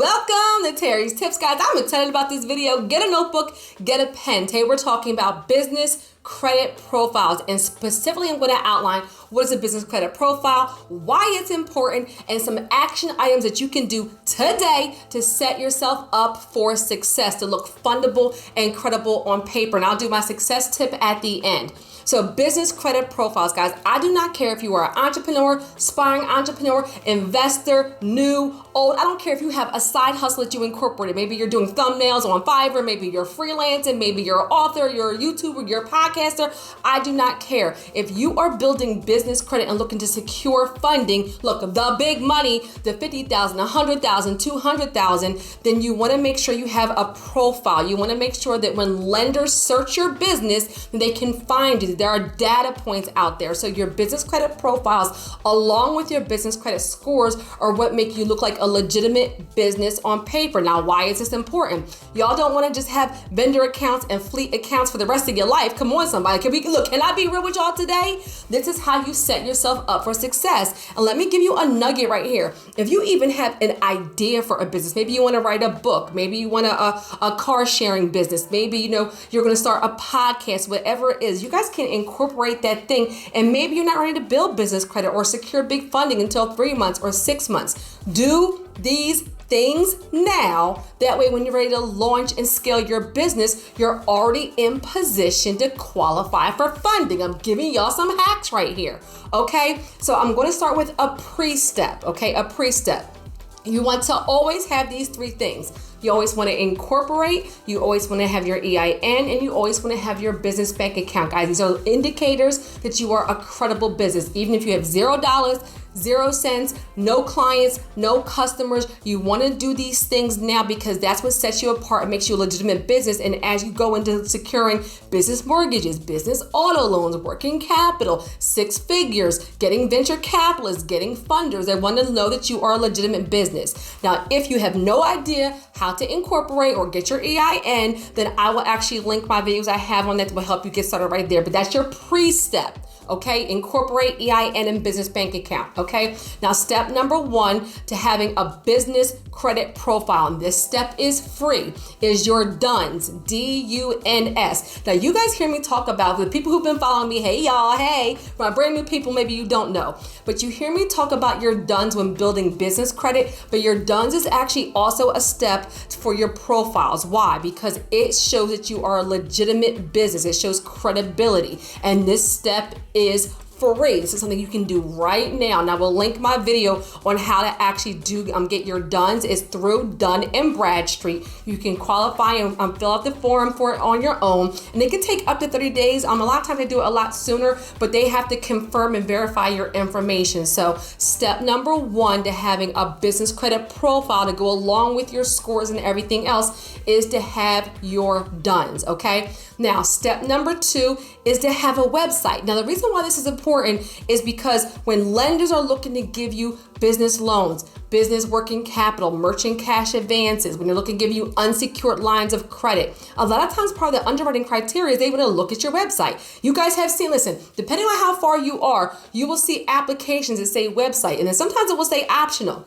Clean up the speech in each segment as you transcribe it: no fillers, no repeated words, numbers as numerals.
Welcome to Terry's Tips, guys. I'm excited about this video. Get a notebook, get a pen. Today we're talking about business credit profiles, and specifically I'm going to outline what is a business credit profile, why it's important, and some action items that you can do today to set yourself up for success, to look fundable and credible on paper. And I'll do my success tip at the end. So business credit profiles, guys, I do not care if you are an entrepreneur, aspiring entrepreneur, investor, new, old. I don't care if you have a side hustle that you incorporated. Maybe you're doing thumbnails on Fiverr, maybe you're freelancing, maybe you're an author, you're a YouTuber, you're a podcaster. I do not care. If you are building business credit and looking to secure funding, look, the big money, the $50,000, $100,000, $200,000, then you want to make sure you have a profile. You want to make sure that when lenders search your business, they can find you. There are data points out there. So your business credit profiles, along with your business credit scores, are what make you look like a legitimate business on paper. Now, why is this important? Y'all don't want to just have vendor accounts and fleet accounts for the rest of your life. Come on, somebody. Can I be real with y'all today? This is how you set yourself up for success. And let me give you a nugget right here. If you even have an idea for a business, maybe you want to write a book, maybe you want a car sharing business, maybe you're going to start a podcast, whatever it is, you guys can incorporate that thing. And maybe you're not ready to build business credit or secure big funding until 3 months or 6 months. Do these things now. That way, when you're ready to launch and scale your business, you're already in position to qualify for funding. I'm giving y'all some hacks right here. Okay, so I'm going to start with a pre-step. Okay, a pre-step. You want to always have these three things. You always want to incorporate, you always want to have your EIN, and you always want to have your business bank account, guys. These are indicators that you are a credible business. Even if you have $0, 0 cents, no clients, no customers, you want to do these things now because that's what sets you apart and makes you a legitimate business. And as you go into securing business mortgages, business auto loans, working capital, 6 figures, getting venture capitalists, getting funders, they want to know that you are a legitimate business. Now, if you have no idea how to incorporate or get your EIN, then I will actually link my videos I have on that will help you get started right there. But that's your pre-step. Okay, incorporate EIN and business bank account. Okay, now step number 1 to having a business credit profile, and this step is free, is your DUNS, D-U-N-S. Now you guys hear me talk about, the people who've been following me, hey y'all, hey, my brand new people, maybe you don't know, but you hear me talk about your DUNS when building business credit, but your DUNS is actually also a step for your profiles. Why? Because it shows that you are a legitimate business. It shows credibility, and this step is free. This is something you can do right now. Now we'll link my video on how to actually get your DUNS. It's through Dun & Bradstreet. You can qualify and fill out the form for it on your own, and it can take up to 30 days. A lot of times they do it a lot sooner, but they have to confirm and verify your information. So step number 1 to having a business credit profile to go along with your scores and everything else is to have your DUNS. Okay. Now, step number 2 is to have a website. Now, the reason why this is important is because when lenders are looking to give you business loans, business working capital, merchant cash advances, when they're looking to give you unsecured lines of credit, a lot of times part of the underwriting criteria is they want to look at your website. You guys have seen, listen, depending on how far you are, you will see applications that say website, and then sometimes it will say optional.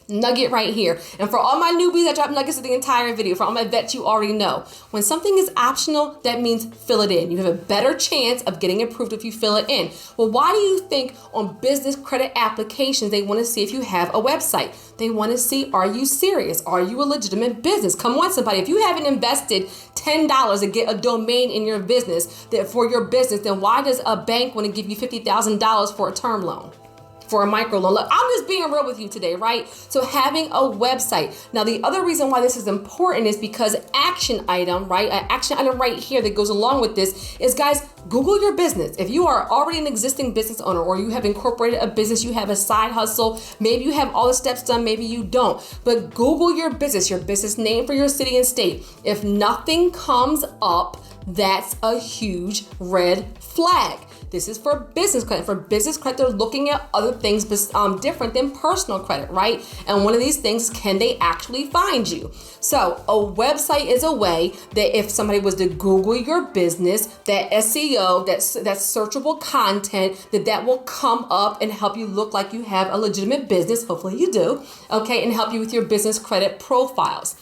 Nugget right here. And for all my newbies, I drop nuggets of the entire video. For all my vets, you already know. When something is optional, that means fill it in. You have a better chance of getting approved if you fill it in. Well, why do you think on business credit applications, they want to see if you have a website? They want to see, are you serious? Are you a legitimate business? Come on, somebody. If you haven't invested $10 to get a domain in your business, for your business, then why does a bank want to give you $50,000 for a term loan? For a micro loan. Look, I'm just being real with you today, right? So having a website. Now, the other reason why this is important is because action item, right? An action item right here that goes along with this is, guys, Google your business. If you are already an existing business owner, or you have incorporated a business, you have a side hustle, maybe you have all the steps done, maybe you don't, but Google your business name for your city and state. If nothing comes up, that's a huge red flag. This is for business credit. For business credit, they're looking at other things different than personal credit, right? And one of these things, can they actually find you? So a website is a way that if somebody was to Google your business, that SEO, that searchable content, that will come up and help you look like you have a legitimate business. Hopefully you do, okay, and help you with your business credit profiles.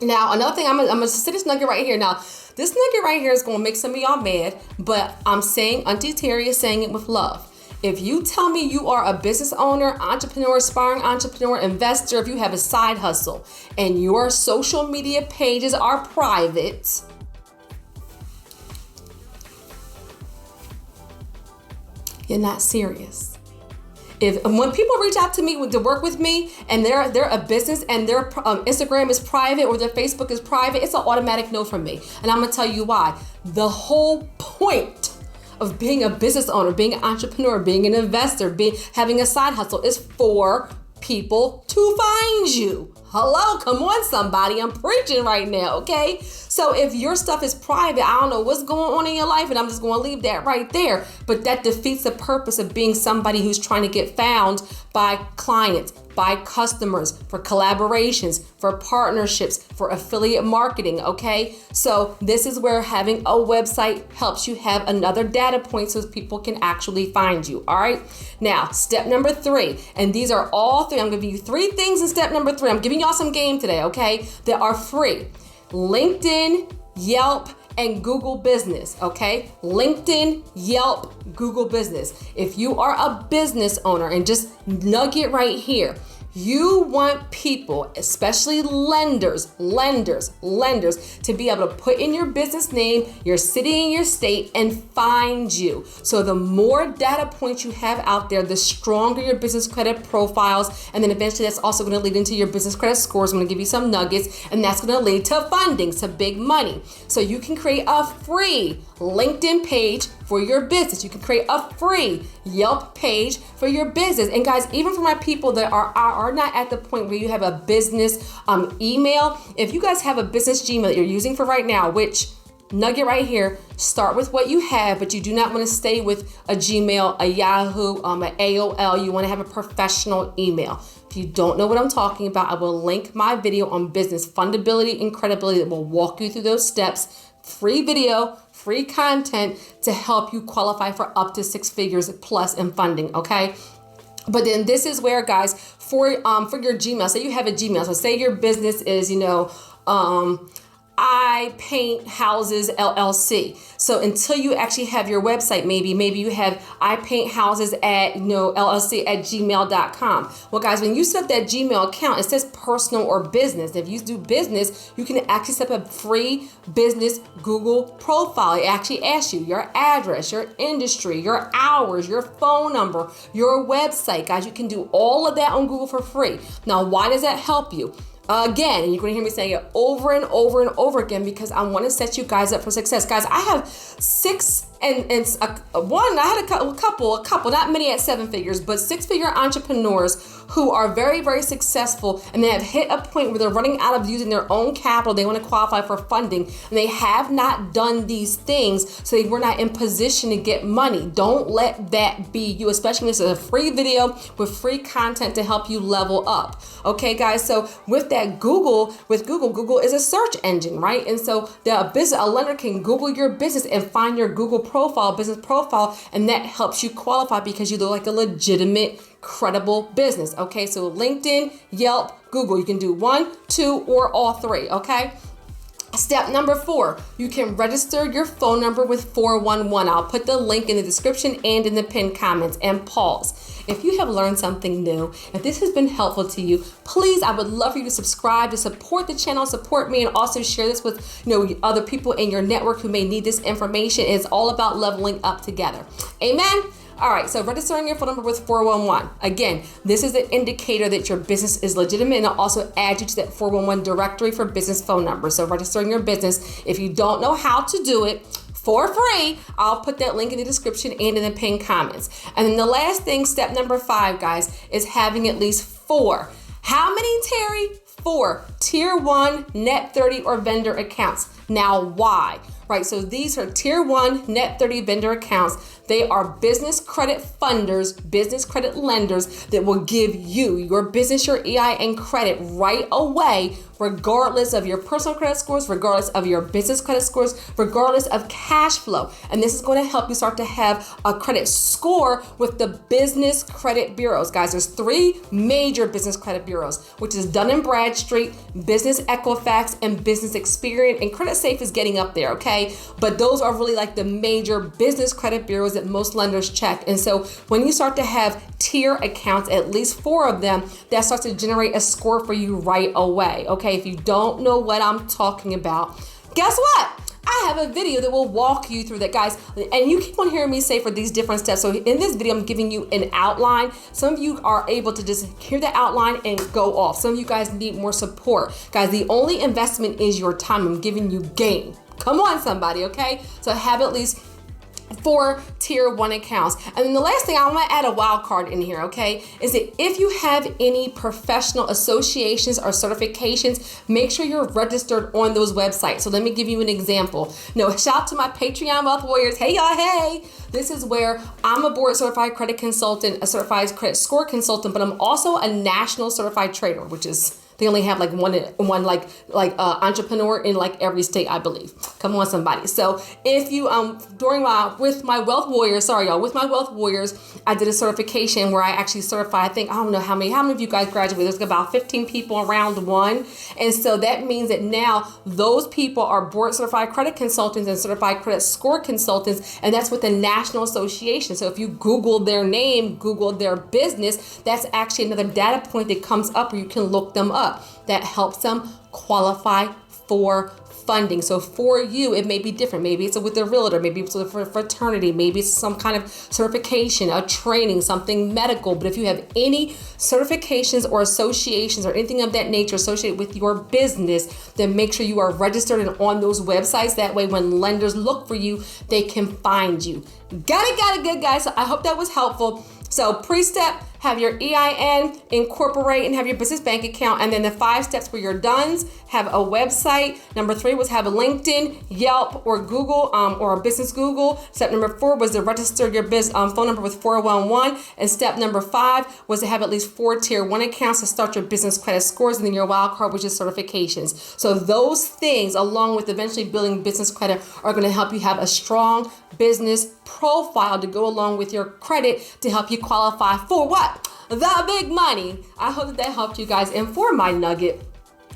Now, another thing, I'm gonna say this nugget right here. Now, this nugget right here is gonna make some of y'all mad, but I'm saying, Auntie Terry is saying it with love. If you tell me you are a business owner, entrepreneur, aspiring entrepreneur, investor, if you have a side hustle and your social media pages are private, you're not serious. When people reach out to me to work with me and they're a business and their Instagram is private or their Facebook is private, it's an automatic no from me. And I'm gonna tell you why. The whole point of being a business owner, being an entrepreneur, being an investor, having a side hustle is for people to find you. Hello, come on somebody, I'm preaching right now, okay? So if your stuff is private, I don't know what's going on in your life, and I'm just gonna leave that right there, but that defeats the purpose of being somebody who's trying to get found by clients, by customers, for collaborations, for partnerships, for affiliate marketing, okay? So this is where having a website helps you have another data point so people can actually find you, all right? Now, step number 3, and these are all 3, I'm giving you 3 things in step number 3. I'm giving y'all some game today, okay, that are free. LinkedIn, Yelp, and Google Business, okay? LinkedIn, Yelp, Google Business. If you are a business owner, and just nugget right here, you want people, especially lenders, to be able to put in your business name, your city and your state, and find you. So the more data points you have out there, the stronger your business credit profiles, and then eventually that's also going to lead into your business credit scores. I'm going to give you some nuggets, and that's going to lead to funding, to big money. So you can create a free LinkedIn page for your business. You can create a free Yelp page for your business. And guys, even for my people that are not at the point where you have a business email, if you guys have a business Gmail that you're using for right now, which nugget right here, start with what you have, but you do not want to stay with a Gmail, a Yahoo, an AOL. You want to have a professional email. If you don't know what I'm talking about, I will link my video on business fundability and credibility that will walk you through those steps. Free video, free content to help you qualify for up to 6 figures plus in funding, okay? But then this is where, guys, for your Gmail, say you have a Gmail. So say your business is, I Paint Houses LLC. So until you actually have your website, maybe you have I Paint Houses at LLC at gmail.com. Well, guys, when you set up that Gmail account, it says personal or business. If you do business, you can actually set up a free business Google profile. It actually asks you your address, your industry, your hours, your phone number, your website. Guys, you can do all of that on Google for free. Now, why does that help you? Again, and you're going to hear me saying it over and over and over again, because I want to set you guys up for success. Guys, I have 6 and I had a couple, not many at 7 figures, but 6-figure entrepreneurs who are very, very successful, and they have hit a point where they're running out of using their own capital. They want to qualify for funding, and they have not done these things, so they were not in position to get money. Don't let that be you, especially when this is a free video with free content to help you level up. Okay, guys, so with that Google is a search engine, right? And so a lender can Google your business and find your Google business profile, and that helps you qualify because you look like a legitimate, credible business. Okay, so LinkedIn, Yelp, Google, you can do 1, 2, or all 3. Okay. Step number 4, you can register your phone number with 411. I'll put the link in the description and in the pinned comments. And pause. If you have learned something new, if this has been helpful to you, please, I would love for you to subscribe, to support the channel, support me, and also share this with other people in your network who may need this information. It's all about leveling up together. Amen. All right, so registering your phone number with 411. Again, this is an indicator that your business is legitimate, and it'll also add you to that 411 directory for business phone number. So registering your business, if you don't know how to do it, for free, I'll put that link in the description and in the pinned comments. And then the last thing, step number 5, guys, is having at least 4. How many, Terry? 4 Tier 1, Net 30, or vendor accounts. Now, why? right? So these are tier 1 net 30 vendor accounts. They are business credit funders, business credit lenders that will give you, your business, your EIN credit right away, regardless of your personal credit scores, regardless of your business credit scores, regardless of cash flow. And this is going to help you start to have a credit score with the business credit bureaus. Guys, there's 3 major business credit bureaus, which is Dun & Bradstreet, Business Equifax, and Business Experian. And Credit Safe is getting up there, okay? But those are really like the major business credit bureaus that most lenders check. And so when you start to have tier accounts, at least 4 of them, that starts to generate a score for you right away, okay? If you don't know what I'm talking about, guess what? I have a video that will walk you through that, guys. And you keep on hearing me say for these different steps. So in this video, I'm giving you an outline. Some of you are able to just hear the outline and go off. Some of you guys need more support. Guys, the only investment is your time. I'm giving you game. Come on, somebody, okay? So have at least 4 tier 1 accounts. And then the last thing, I want to add a wild card in here, okay, is that if you have any professional associations or certifications, make sure you're registered on those websites. So let me give you an example. Shout out to my Patreon Wealth Warriors. Hey y'all, hey. This is where I'm a board certified credit consultant, a certified credit score consultant, but I'm also a national certified trader, which is, they only have like one entrepreneur in like every state, I believe. Come on, somebody. So if you with my Wealth Warriors, I did a certification where I actually certified, I think, I don't know how many of you guys graduated. There's about 15 people in round 1. And so that means that now those people are board certified credit consultants and certified credit score consultants. And that's with the National Association. So if you Google their name, Google their business, that's actually another data point that comes up where you can look them up. That helps them qualify for funding. So for you, it may be different. Maybe it's with a realtor, maybe it's with a fraternity, maybe it's some kind of certification, a training, something medical. But if you have any certifications or associations or anything of that nature associated with your business, then make sure you are registered and on those websites. That way, when lenders look for you, they can find you. Got it, good, guys. So I hope that was helpful. So pre-step, have your EIN, incorporate, and have your business bank account. And then the 5 steps were your dones, have a website. Number 3 was have a LinkedIn, Yelp, or Google, or a business Google. Step number 4 was to register your phone number with 411. And step number 5 was to have at least 4 tier 1 accounts to start your business credit scores, and then your wild card, which is certifications. So those things, along with eventually building business credit, are going to help you have a strong business profile to go along with your credit to help you qualify for what? The big money. I hope that helped you guys. And for my nugget,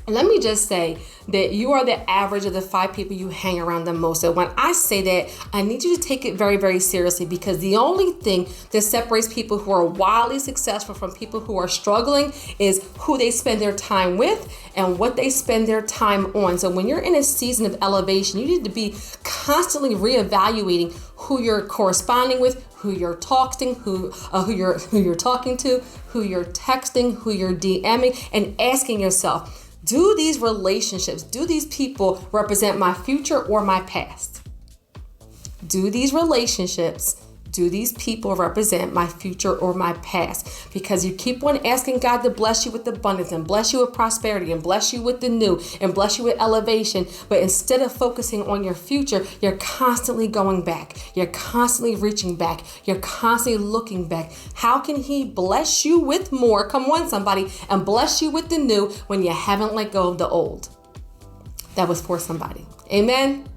let me just say that you are the average of the 5 people you hang around the most. So when I say that, I need you to take it very, very seriously, because the only thing that separates people who are wildly successful from people who are struggling is who they spend their time with and what they spend their time on. So when you're in a season of elevation, you need to be constantly reevaluating who you're corresponding with, who you're texting, who you're talking to, who you're texting, who you're DMing, and asking yourself, do these relationships, do these people represent my future or my past? Do these relationships, do these people represent my future or my past? Because you keep on asking God to bless you with abundance and bless you with prosperity and bless you with the new and bless you with elevation. But instead of focusing on your future, you're constantly going back. You're constantly reaching back. You're constantly looking back. How can He bless you with more? Come on, somebody, and bless you with the new when you haven't let go of the old? That was for somebody. Amen.